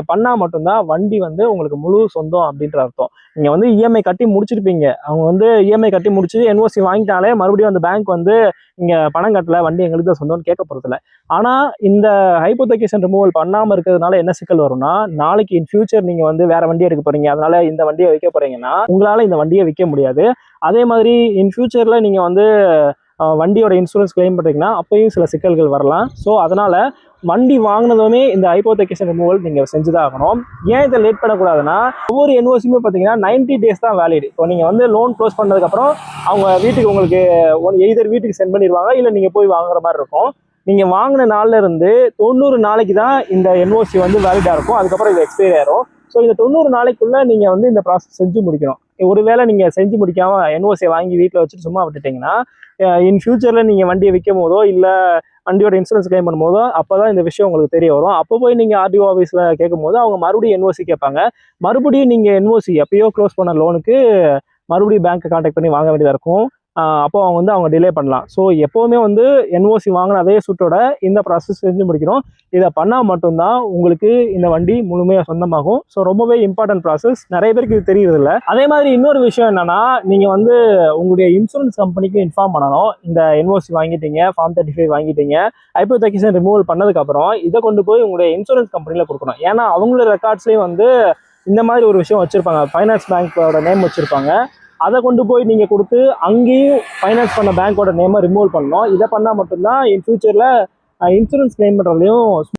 பண்ணா மட்டும்தான் வண்டி வந்து உங்களுக்கு முழு சொந்தம் அப்படின்ற அர்த்தம். நீங்க வந்து இஎம்ஐ கட்டி முடிச்சிருப்பீங்க. அவங்க வந்து இஎம்ஐ கட்டி முடிச்சு என்ஓசி வாங்கிட்டாலே மறுபடியும் அந்த பேங்க் வந்து இங்க பணம் கட்டல, வண்டி எங்களுக்கு தான் சொந்தம்னு கேட்க போறது இல்லை. ஆனா இந்த ஹைப்போதெகேஷன் ரிமூவல் பண்ணாம இருக்கிறதுனால என்ன சிக்கல் வரும்னா, நாளைக்கு இன் ஃபியூச்சர் நீங்க வந்து வேற வண்டி எடுக்க போறீங்க, அதனால இந்த வண்டியை விற்க போறீங்கன்னா உங்களால இந்த வண்டியை விற்க முடியாது. அதே மாதிரி இன் ஃபியூச்சர்ல நீங்க வந்து வண்டியோட இன்சூரன்ஸ் கிளைம் பண்ணுறீங்கன்னா அப்பயும் சில சிக்கல்கள் வரலாம். ஸோ அதனால வண்டி வாங்கினதுமே இந்த ஹைப்போதெகேஷன் ரிமூவல் நீங்கள் செஞ்சுதான் ஆகணும். ஏன் இதை லேட் பண்ணக்கூடாதுன்னா, ஒவ்வொரு என்ஓசியுமே பார்த்தீங்கன்னா 90 days தான் வேலிட். இப்போ நீங்கள் வந்து லோன் க்ளோஸ் பண்ணதுக்கப்புறம் அவங்க வீட்டுக்கு உங்களுக்கு எய்தர் வீட்டுக்கு சென்ட் பண்ணிடுவாங்க, இல்லை நீங்கள் போய் வாங்குற மாதிரி இருக்கும். நீங்கள் வாங்கின நாள்ல இருந்து 90 நாளைக்கு தான் இந்த என்ஓசி வந்து வேலிடாக இருக்கும். அதுக்கப்புறம் இது எக்ஸ்பைரி ஆயிரும். ஸோ இந்த 90 நாளைக்குள்ள நீங்கள் வந்து இந்த ப்ராசஸ் செஞ்சு முடிக்கணும். ஒருவேளை நீங்கள் செஞ்சு முடிக்காம என்ஓசியை வாங்கி வீட்டில் வச்சுட்டு சும்மா விட்டுட்டீங்கன்னா, இன் ஃபியூச்சரில் நீங்கள் வண்டியை விற்கும் போதோ இல்லை வண்டியோட இன்சூரன்ஸ் கிளைம் பண்ணும்போதோ அப்போ தான் இந்த விஷயம் உங்களுக்கு தெரிய வரும். அப்போ போய் நீங்கள் ஆர்டிஓ ஆஃபீஸில் கேட்கும் போது அவங்க மறுபடியும் என்ஓசி கேட்பாங்க. மறுபடியும் நீங்கள் என்ஓசி எப்பயோ க்ளோஸ் பண்ண லோனுக்கு மறுபடியும் பேங்க்கை கான்டாக்ட் பண்ணி வாங்க வேண்டியதாக இருக்கும். அப்போ அவங்க டிலே பண்ணலாம். ஸோ எப்போவுமே வந்து என்ஓசி வாங்கின அதே சூட்டோட இந்த ப்ராசஸ் செஞ்சு முடிக்கணும். இதை பண்ணால் மட்டும்தான் உங்களுக்கு இந்த வண்டி முழுமையாக சொந்தமாகும். ஸோ ரொம்பவே இம்பார்ட்டன்ட் ப்ராசஸ், நிறைய பேருக்கு இது தெரியறதில்ல. அதே மாதிரி இன்னொரு விஷயம் என்னன்னா, நீங்கள் வந்து உங்களுடைய இன்சூரன்ஸ் கம்பெனிக்கு இன்ஃபார்ம் பண்ணணும். இந்த என்ஓசி வாங்கிட்டீங்க, ஃபார்ம் 35 வாங்கிட்டீங்க, ஹைப்போதெகேஷன் ரிமூவல் பண்ணதுக்கப்புறம் இதை கொண்டு போய் உங்களுடைய இன்சூரன்ஸ் கம்பெனியில் கொடுக்கணும். ஏன்னா அவங்களோட ரெக்கார்ட்ஸ்லேயும் வந்து இந்த மாதிரி ஒரு விஷயம் வச்சுருப்பாங்க, ஃபைனான்ஸ் பேங்க்கோட நேம் வச்சுருப்பாங்க. அதை கொண்டு போய் நீங்கள் கொடுத்து அங்கேயும் ஃபைனான்ஸ் பண்ண பேங்க்கோட நேமை ரிமூவல் பண்ணணும். இதை பண்ணால் மட்டும்தான் இன் ஃபியூச்சரில் இன்சூரன்ஸ் கிளைம் பண்ணுறதுலையும்